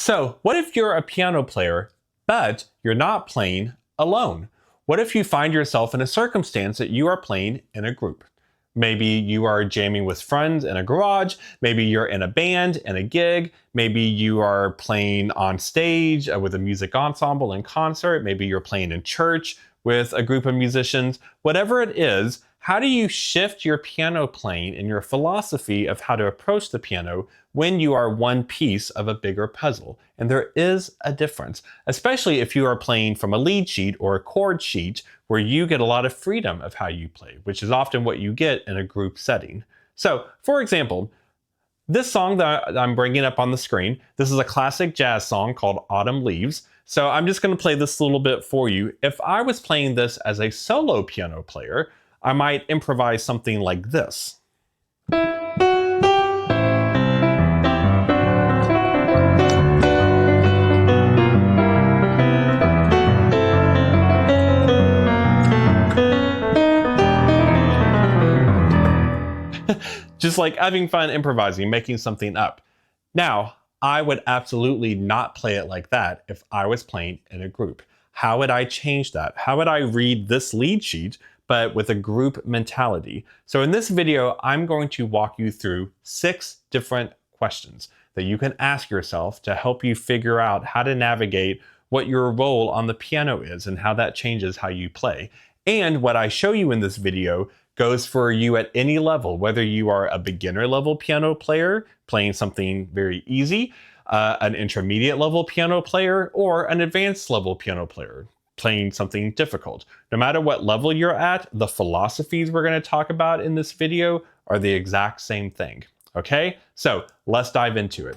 So, what if you're a piano player, but you're not playing alone? What if you find yourself in a circumstance that you are playing in a group? Maybe you are jamming with friends in a garage. Maybe you're in a band in a gig. Maybe you are playing on stage with a music ensemble in concert. Maybe you're playing in church with a group of musicians. Whatever it is, how do you shift your piano playing and your philosophy of how to approach the piano when you are one piece of a bigger puzzle? And there is a difference, especially if you are playing from a lead sheet or a chord sheet where you get a lot of freedom of how you play, which is often what you get in a group setting. So, for example, this song that I'm bringing up on the screen, this is a classic jazz song called Autumn Leaves. So I'm just going to play this a little bit for you. If I was playing this as a solo piano player, I might improvise something like this. Just like having fun improvising, making something up. Now, I would absolutely not play it like that if I was playing in a group. How would I change that? How would I read this lead sheet, but with a group mentality? So in this video, I'm going to walk you through 6 different questions that you can ask yourself to help you figure out how to navigate what your role on the piano is and how that changes how you play. And what I show you in this video goes for you at any level, whether you are a beginner level piano player playing something very easy, an intermediate level piano player, or an advanced level piano player playing something difficult. No matter what level you're at, the philosophies we're going to talk about in this video are the exact same thing. Okay, so let's dive into it.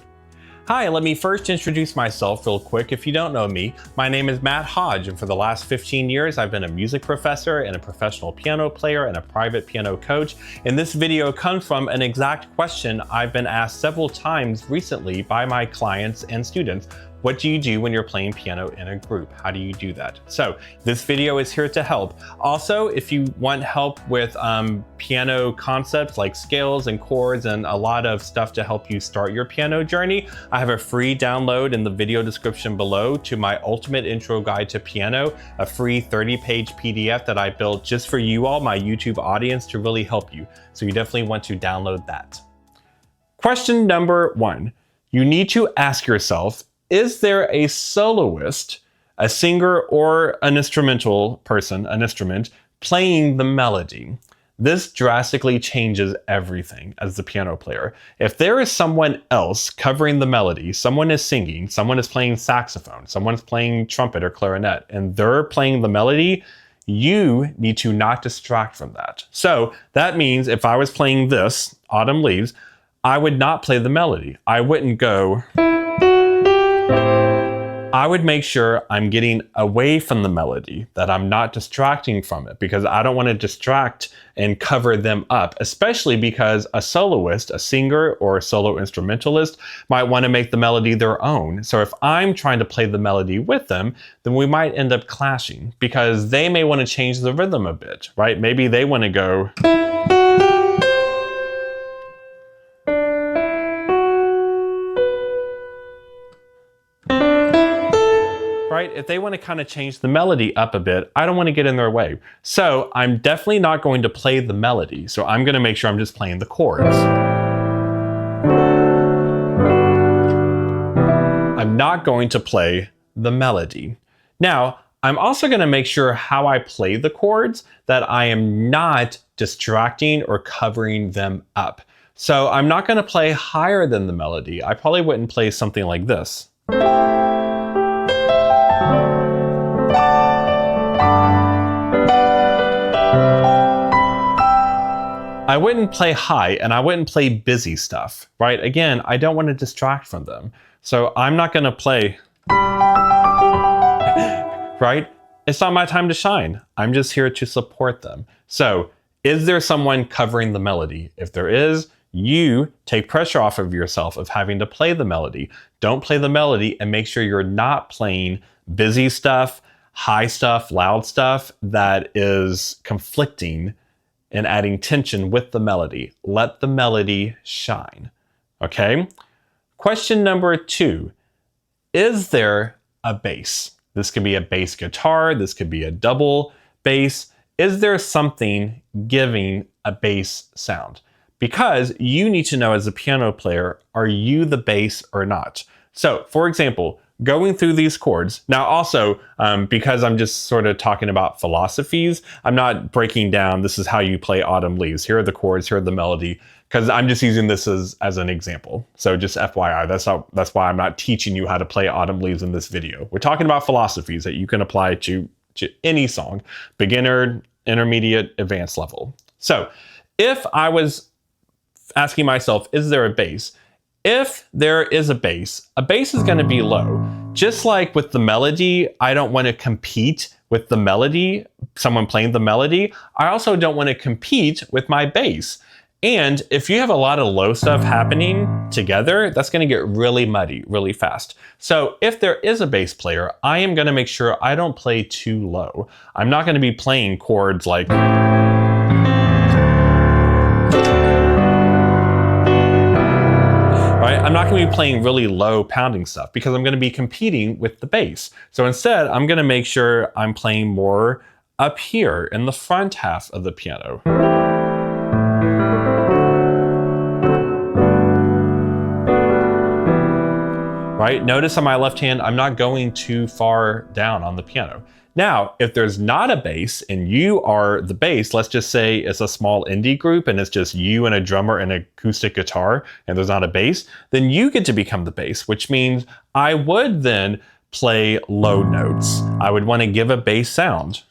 Hi, let me first introduce myself real quick. If you don't know me, my name is Matt Hodge, and for the last 15 years, I've been a music professor and a professional piano player and a private piano coach. And this video comes from an exact question I've been asked several times recently by my clients and students. What do you do when you're playing piano in a group? How do you do that? So this video is here to help. Also, if you want help with piano concepts like scales and chords and a lot of stuff to help you start your piano journey, I have a free download in the video description below to my Ultimate Intro Guide to Piano, a free 30-page PDF that I built just for you all, my YouTube audience, to really help you. So you definitely want to download that. Question number 1. You need to ask yourself, is there a soloist, a singer, or an instrumental person, an instrument, playing the melody? This drastically changes everything as the piano player. If there is someone else covering the melody, someone is singing, someone is playing saxophone, someone is playing trumpet or clarinet, and they're playing the melody, you need to not distract from that. So that means if I was playing this, Autumn Leaves, I would not play the melody. I wouldn't go. I would make sure I'm getting away from the melody, that I'm not distracting from it, because I don't want to distract and cover them up, especially because a soloist, a singer, or a solo instrumentalist might want to make the melody their own. So if I'm trying to play the melody with them, then we might end up clashing, because they may want to change the rhythm a bit, right? Maybe they want to go. Right? If they want to kind of change the melody up a bit, I don't want to get in their way. So I'm definitely not going to play the melody. So I'm going to make sure I'm just playing the chords. I'm not going to play the melody. Now, I'm also going to make sure how I play the chords that I am not distracting or covering them up. So I'm not going to play higher than the melody. I probably wouldn't play something like this. I wouldn't play high, and I wouldn't play busy stuff, right? Again, I don't want to distract from them. So I'm not going to play, right? It's not my time to shine. I'm just here to support them. So is there someone covering the melody? If there is, you take pressure off of yourself of having to play the melody. Don't play the melody, and make sure you're not playing busy stuff, high stuff, loud stuff that is conflicting and adding tension with the melody. Let the melody shine. Okay? Question number 2. is there a bass? This could be a bass guitar, this could be a double bass. Is there something giving a bass sound? Because you need to know as a piano player, are you the bass or not? So, for example, going through these chords. Now also, because I'm just sort of talking about philosophies, I'm not breaking down, this is how you play Autumn Leaves. Here are the chords, here are the melody, because I'm just using this as an example. So just FYI, that's why I'm not teaching you how to play Autumn Leaves in this video. We're talking about philosophies that you can apply to any song, beginner, intermediate, advanced level. So if I was asking myself, is there a bass? If there is a bass is going to be low. Just like with the melody, I don't want to compete with the melody, someone playing the melody. I also don't want to compete with my bass. And if you have a lot of low stuff happening together, that's going to get really muddy really fast. So if there is a bass player, I am going to make sure I don't play too low. I'm not going to be playing chords like... I'm not going to be playing really low pounding stuff because I'm going to be competing with the bass. So instead, I'm going to make sure I'm playing more up here in the front half of the piano. Right? Notice on my left hand, I'm not going too far down on the piano. Now, if there's not a bass and you are the bass, let's just say it's a small indie group and it's just you and a drummer and an acoustic guitar and there's not a bass, then you get to become the bass, which means I would then play low notes. I would want to give a bass sound.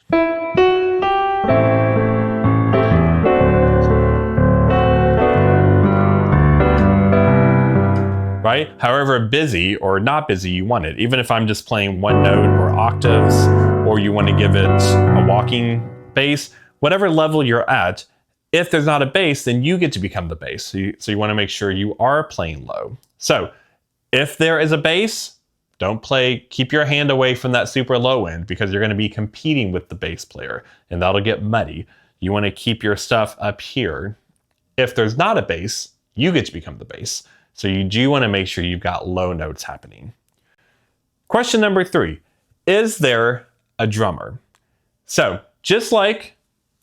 Right? However busy or not busy you want it. Even if I'm just playing one note or octaves, or you want to give it a walking bass, whatever level you're at, if there's not a bass, then you get to become the bass. So you want to make sure you are playing low. So if there is a bass, keep your hand away from that super low end because you're going to be competing with the bass player and that'll get muddy. You want to keep your stuff up here. If there's not a bass, you get to become the bass. So you do want to make sure you've got low notes happening. Question number 3, is there a drummer? So just like,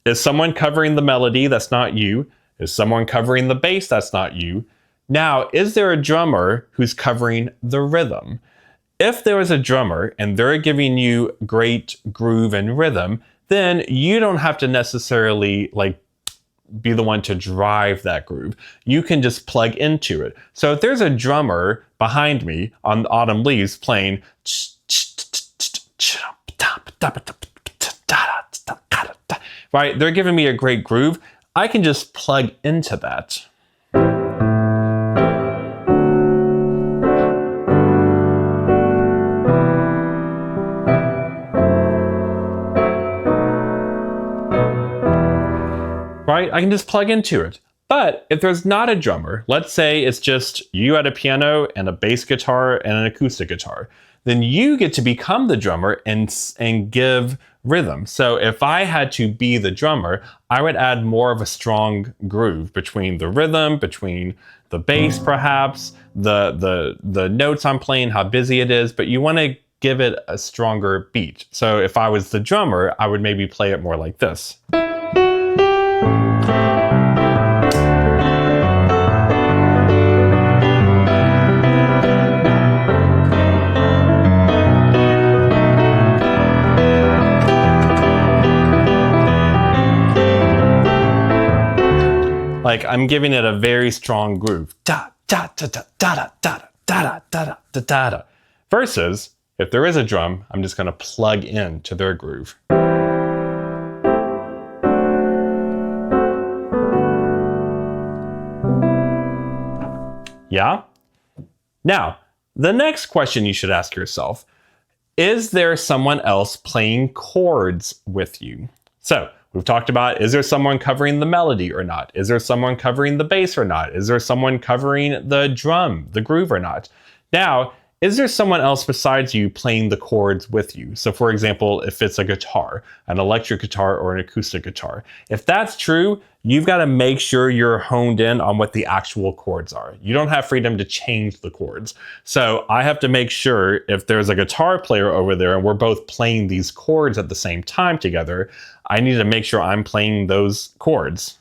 is someone covering the melody that's not you? Is someone covering the bass that's not you? Now, is there a drummer who's covering the rhythm? If there is a drummer and they're giving you great groove and rhythm, then you don't have to necessarily be the one to drive that groove. You can just plug into it. So if there's a drummer behind me on Autumn Leaves playing, right, they're giving me a great groove, I can just plug into that. Right? I can just plug into it. But if there's not a drummer, let's say it's just you at a piano and a bass guitar and an acoustic guitar, then you get to become the drummer and give rhythm. So if I had to be the drummer, I would add more of a strong groove between the rhythm, between the bass perhaps, the notes I'm playing, how busy it is, but you want to give it a stronger beat. So if I was the drummer, I would maybe play it more like this. Like I'm giving it a very strong groove. Da da da da da da da da da da da da. Versus if there is a drum, I'm just going to plug into their groove. Yeah? Now, the next question you should ask yourself, is there someone else playing chords with you? So, we've talked about, is there someone covering the melody or not? Is there someone covering the bass or not? Is there someone covering the drum, the groove or not? Now, is there someone else besides you playing the chords with you? So for example, if it's a guitar, an electric guitar or an acoustic guitar, if that's true, you've got to make sure you're honed in on what the actual chords are. You don't have freedom to change the chords. So I have to make sure if there's a guitar player over there and we're both playing these chords at the same time together, I need to make sure I'm playing those chords.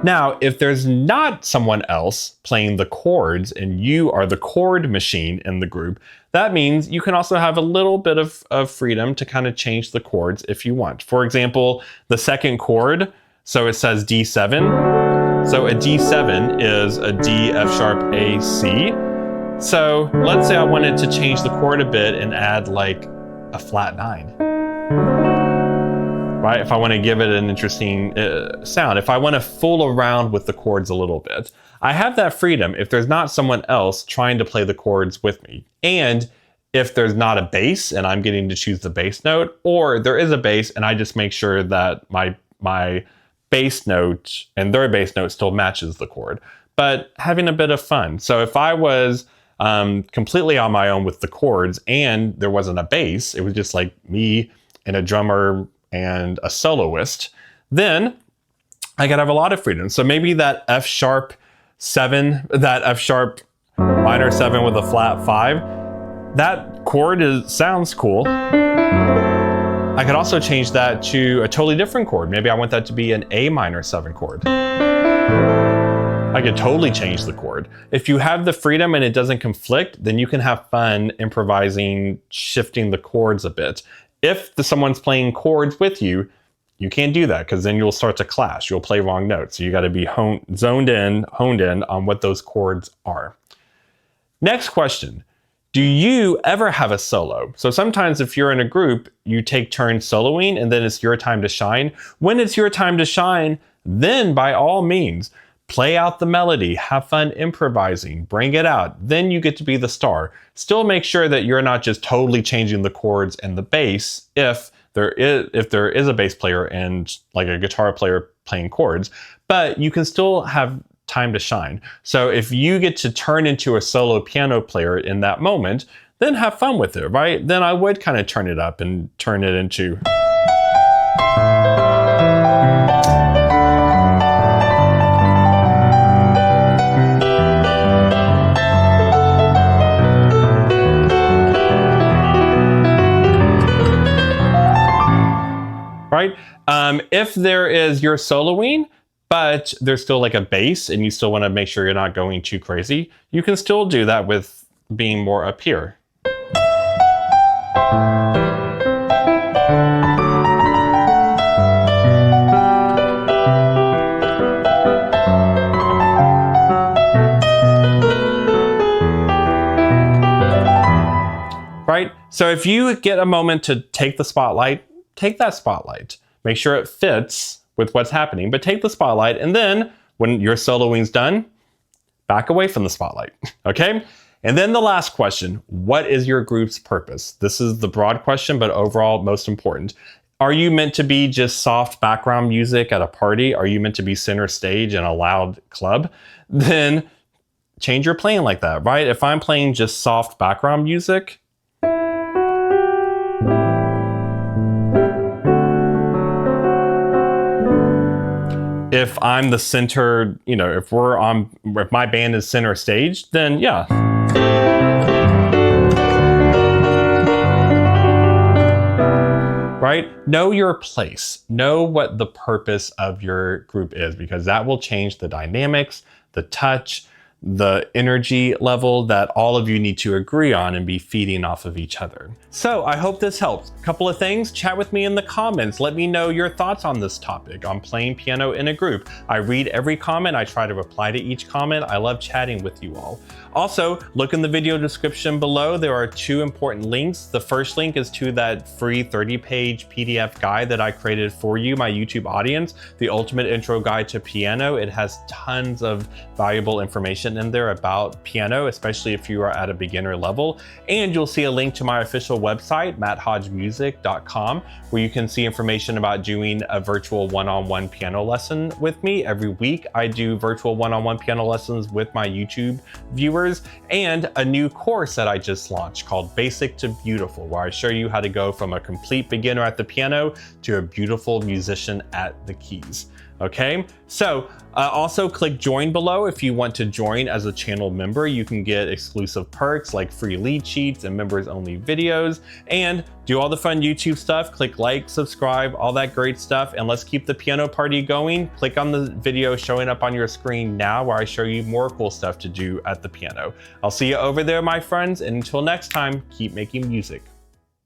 Now, if there's not someone else playing the chords and you are the chord machine in the group, that means you can also have a little bit of freedom to kind of change the chords if you want. For example, the second chord, so it says D7. So a D7 is a D, F sharp, A, C. So let's say I wanted to change the chord a bit and add like a flat 9. Right? If I want to give it an interesting sound, if I want to fool around with the chords a little bit, I have that freedom if there's not someone else trying to play the chords with me. And if there's not a bass and I'm getting to choose the bass note, or there is a bass and I just make sure that my bass note and their bass note still matches the chord, but having a bit of fun. So if I was completely on my own with the chords and there wasn't a bass, it was just like me and a drummer and a soloist, then I could have a lot of freedom. So maybe that F sharp 7, that F sharp minor 7 with a flat 5, that chord sounds cool. I could also change that to a totally different chord. Maybe I want that to be an A minor 7 chord. I could totally change the chord. If you have the freedom and it doesn't conflict, then you can have fun improvising, shifting the chords a bit. If someone's playing chords with you, you can't do that because then you'll start to clash. You'll play wrong notes. So you got to be honed in on what those chords are. Next question. Do you ever have a solo? So sometimes if you're in a group, you take turns soloing and then it's your time to shine. When it's your time to shine, then by all means, play out the melody, have fun improvising, bring it out. Then you get to be the star. Still make sure that you're not just totally changing the chords and the bass if there is a bass player and like a guitar player playing chords, but you can still have time to shine. So if you get to turn into a solo piano player in that moment, then have fun with it, right? Then I would kind of turn it up and turn it into... Right? If there is your soloing, but there's still like a bass and you still want to make sure you're not going too crazy, you can still do that with being more up here. Right? So if you get a moment to take the spotlight, take that spotlight. Make sure it fits with what's happening, but take the spotlight, and then when your soloing's done, back away from the spotlight, okay? And then the last question, what is your group's purpose? This is the broad question, but overall most important. Are you meant to be just soft background music at a party? Are you meant to be center stage in a loud club? Then change your playing like that, right? If I'm playing just soft background music, if I'm the center, if my band is center stage, then yeah. Right? Know your place. Know what the purpose of your group is, because that will change the dynamics, the touch, the energy level that all of you need to agree on and be feeding off of each other. So I hope this helps. A couple of things, chat with me in the comments. Let me know your thoughts on this topic, on playing piano in a group. I read every comment. I try to reply to each comment. I love chatting with you all. Also, look in the video description below. There are 2 important links. The first link is to that free 30-page PDF guide that I created for you, my YouTube audience, the ultimate intro guide to piano. It has tons of valuable information information in there about piano, especially if you are at a beginner level. And you'll see a link to my official website, matthodgemusic.com, where you can see information about doing a virtual one-on-one piano lesson with me. Every week, I do virtual one-on-one piano lessons with my YouTube viewers, and a new course that I just launched called Basic to Beautiful, where I show you how to go from a complete beginner at the piano to a beautiful musician at the keys. Okay, so also click join below if you want to join as a channel member. You can get exclusive perks like free lead sheets and members only videos, and do all the fun YouTube stuff. Click like, subscribe, all that great stuff, and let's keep the piano party going. Click on the video showing up on your screen now where I show you more cool stuff to do at the piano. I'll see you over there, my friends, and until next time, keep making music.